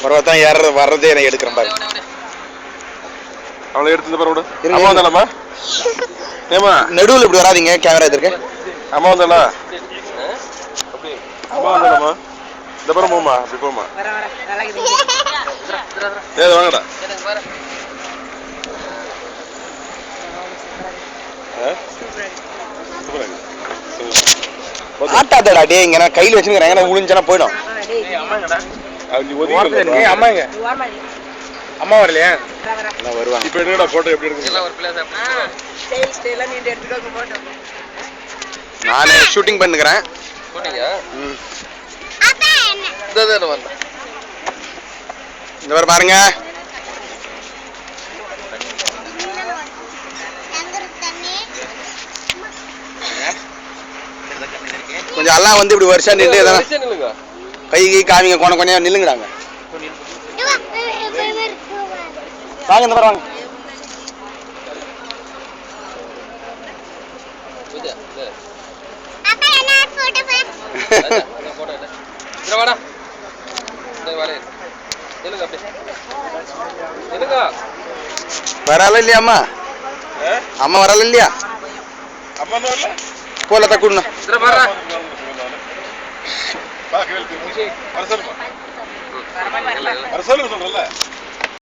ஒருவத்தான் ஏற வர்றதே எனக்கு எடுக்கிறேன் பாரு. அவளை எடுத்து பாரு. அம்மா வந்தாலாமா? ஏமா நடுவில் இப்படி வராதிங்க, கேமரா எதிர்க்க. அம்மா வந்தாளா? அம்மா வந்தாலாமா? இந்த பாரு போமா, அப்படி போமா. ஏ வாங்கடா. ஆட்டாதடா டே, இங்க நான் கையில் வச்சுக்கிறேன், எங்க விழுந்துச்சா போயிடும். அம்மா வரலையா? வருவாங்க. இப்போ என்னடா போட்டோ எப்படி இருக்கு? நானே ஷூட்டிங் பண்ணுகிறேன். இந்த மாதிரி பாருங்க, கொஞ்சம் எல்லாம் வந்து இப்படி வருஷம் நின்று கை கை காமிங்க, கொன கொனையா நில்லுங்கிறாங்க. வாங்க இந்த மாதிரி வாங்க. வரால இல்லையா அம்மா? அம்மா வரால இல்லையா? போல தக்கூடணும். சொல்லுங்க சொல்றல.